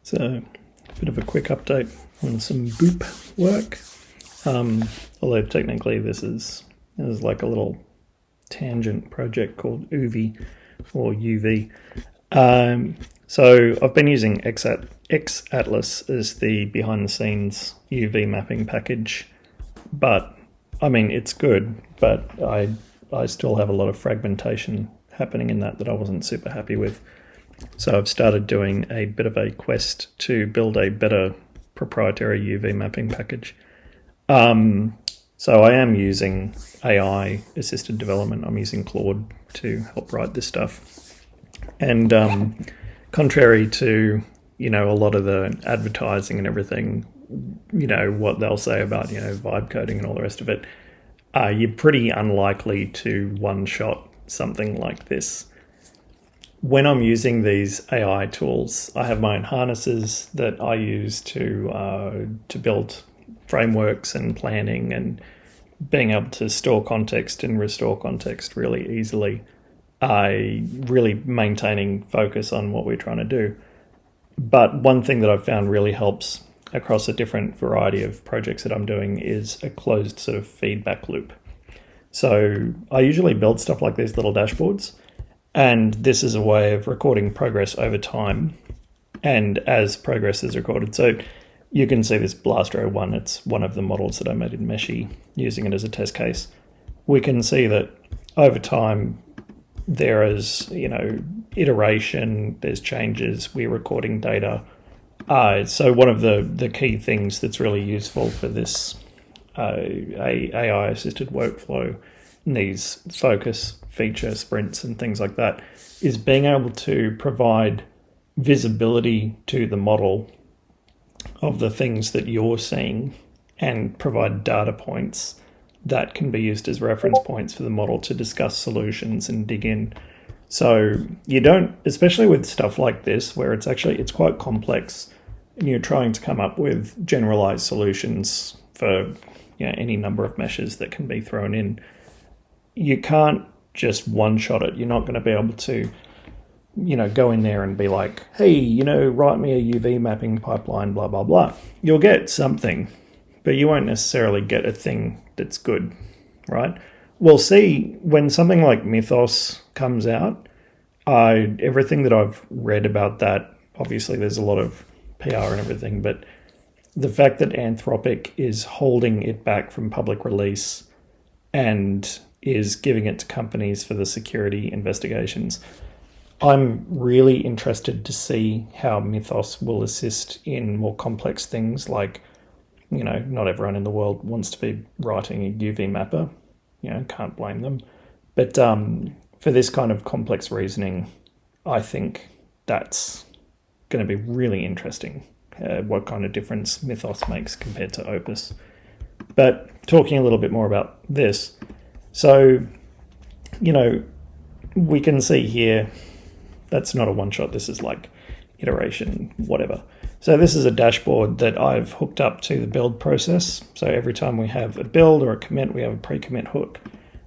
So a bit of a quick update on some Boop work. Although technically this is like a little tangent project called Oovy or UV. So I've been using X-Atlas as the behind the scenes UV mapping package, but I mean it's good, but I still have a lot of fragmentation happening in that I wasn't super happy with. So I've started doing a bit of a quest to build a better proprietary UV mapping package. So I am using AI assisted development. I'm using Claude to help write this stuff. And contrary to, a lot of the advertising and everything, what they'll say about, vibe coding and all the rest of it, you're pretty unlikely to one-shot something like this. When I'm using these AI tools, I have my own harnesses that I use to build frameworks and planning and being able to store context and restore context really easily. Really maintaining focus on what we're trying to do. But one thing that I've found really helps across a different variety of projects that I'm doing is a closed sort of feedback loop. So I usually build stuff like these little dashboards, and this is a way of recording progress over time and as progress is recorded. So you can see this blast row 1, it's one of the models that I made in Meshi using it as a test case. We can see that over time there is, iteration, there's changes, we're recording data. So one of the key things that's really useful for this AI-assisted workflow, and these focus feature sprints and things like that, is being able to provide visibility to the model of the things that you're seeing and provide data points that can be used as reference points for the model to discuss solutions and dig in. So you don't, especially with stuff like this, where it's quite complex and you're trying to come up with generalized solutions for any number of meshes that can be thrown in. You can't just one-shot it. You're not going to be able to, go in there and be like, hey, write me a UV mapping pipeline, blah, blah, blah. You'll get something, but you won't necessarily get a thing that's good, right? We'll see when something like Mythos comes out. Everything that I've read about that, obviously there's a lot of PR and everything, but the fact that Anthropic is holding it back from public release and is giving it to companies for the security investigations, I'm really interested to see how Mythos will assist in more complex things like, not everyone in the world wants to be writing a UV mapper, can't blame them. But for this kind of complex reasoning, I think that's going to be really interesting, what kind of difference Mythos makes compared to Opus. But talking a little bit more about this, so, we can see here, that's not a one-shot, this is like iteration, whatever. So this is a dashboard that I've hooked up to the build process. So every time we have a build or a commit, we have a pre-commit hook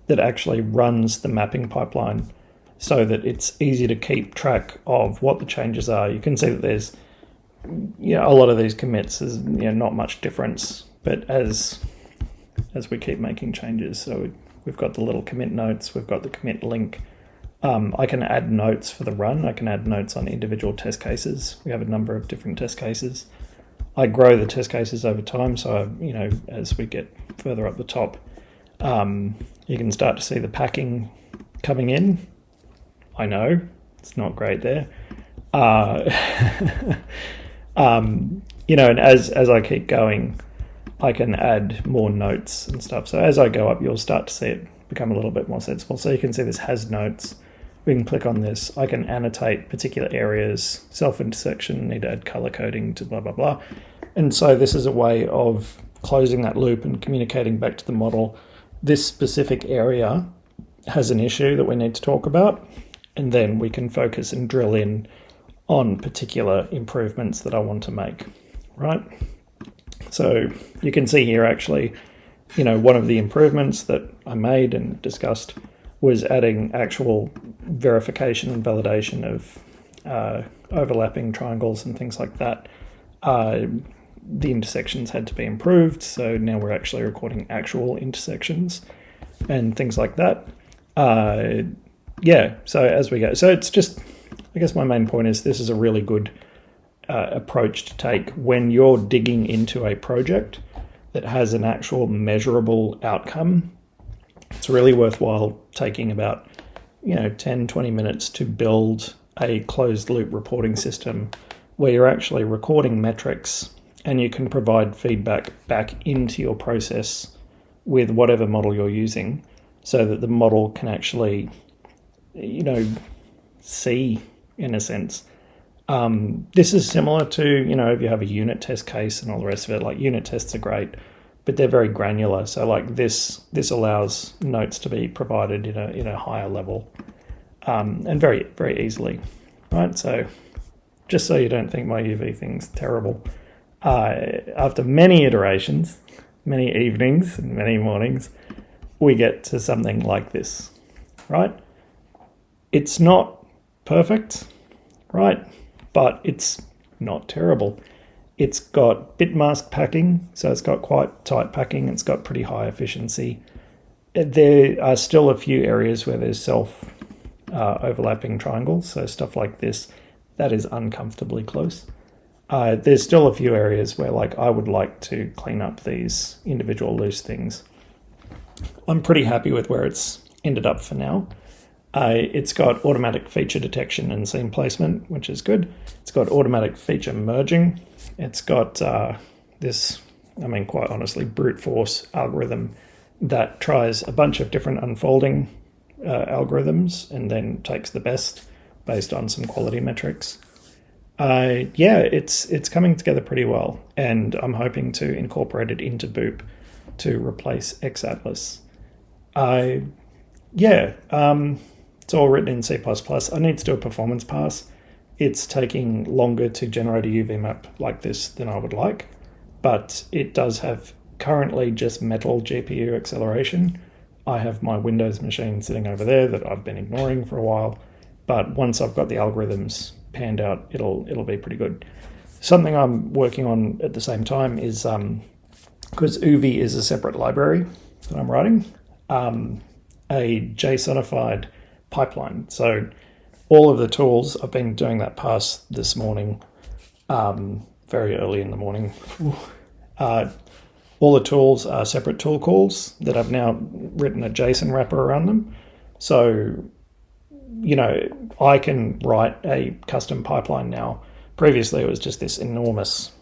that actually runs the mapping pipeline so that it's easy to keep track of what the changes are. You can see that there's, a lot of these commits is, not much difference, but as we keep making changes, so we've got the little commit notes, we've got the commit link. I can add notes for the run. I can add notes on individual test cases. We have a number of different test cases. I grow the test cases over time, so as we get further up the top, you can start to see the packing coming in. I know it's not great there, and as I keep going, I can add more notes and stuff. So as I go up, you'll start to see it become a little bit more sensible. So you can see this has notes. We can click on this. I can annotate particular areas, self-intersection, need to add color coding to blah, blah, blah. And so this is a way of closing that loop and communicating back to the model. This specific area has an issue that we need to talk about, and then we can focus and drill in on particular improvements that I want to make, right? So you can see here actually, one of the improvements that I made and discussed was adding actual verification and validation of overlapping triangles and things like that, the intersections had to be improved. So now we're actually recording actual intersections and things like that. Yeah, so as we go. So it's just, I guess my main point is this is a really good approach to take when you're digging into a project that has an actual measurable outcome. It's really worthwhile taking about 10-20 minutes to build a closed loop reporting system where you're actually recording metrics and you can provide feedback back into your process with whatever model you're using, so that the model can actually see, in a sense. This is similar to, if you have a unit test case and all the rest of it. Like, unit tests are great, but they're very granular. So like this allows notes to be provided in a higher level, and very, very easily, right? So just so you don't think my UV thing's terrible, after many iterations, many evenings and many mornings, we get to something like this, right? It's not perfect, right? But it's not terrible. It's got bit mask packing, so it's got quite tight packing. It's got pretty high efficiency. There are still a few areas where there's self-overlapping triangles, so stuff like this, that is uncomfortably close. There's still a few areas where I would like to clean up these individual loose things. I'm pretty happy with where it's ended up for now. It's got automatic feature detection and scene placement, which is good. It's got automatic feature merging. It's got this, quite honestly, brute force algorithm that tries a bunch of different unfolding algorithms and then takes the best based on some quality metrics. Yeah, it's coming together pretty well, and I'm hoping to incorporate it into Boop to replace XAtlas. It's all written in C++. I need to do a performance pass. It's taking longer to generate a UV map like this than I would like, but it does have currently just metal GPU acceleration. I have my Windows machine sitting over there that I've been ignoring for a while, but once I've got the algorithms panned out, it'll be pretty good. Something I'm working on at the same time is, because Oovy is a separate library that I'm writing, a JSONified pipeline. So all of the tools, I've been doing that pass this morning, very early in the morning. All the tools are separate tool calls that I've now written a JSON wrapper around them. So, I can write a custom pipeline now. Previously, it was just this enormous,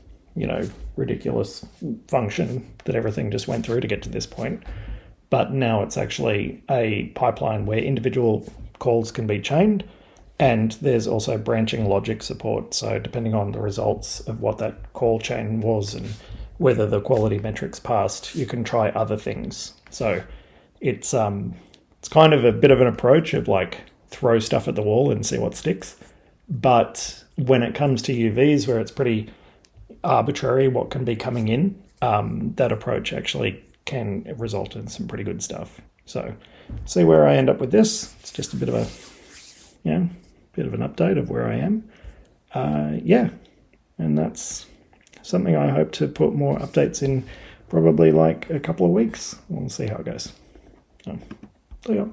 ridiculous function that everything just went through to get to this point. But now it's actually a pipeline where individual calls can be chained, and there's also branching logic support. So depending on the results of what that call chain was and whether the quality metrics passed, you can try other things. So it's kind of a bit of an approach of throw stuff at the wall and see what sticks. But when it comes to UVs, where it's pretty arbitrary what can be coming in, that approach actually can result in some pretty good stuff. So see where I end up with this. It's just a bit of an update of where I am. And that's something I hope to put more updates in probably a couple of weeks. We'll see how it goes. So, see ya.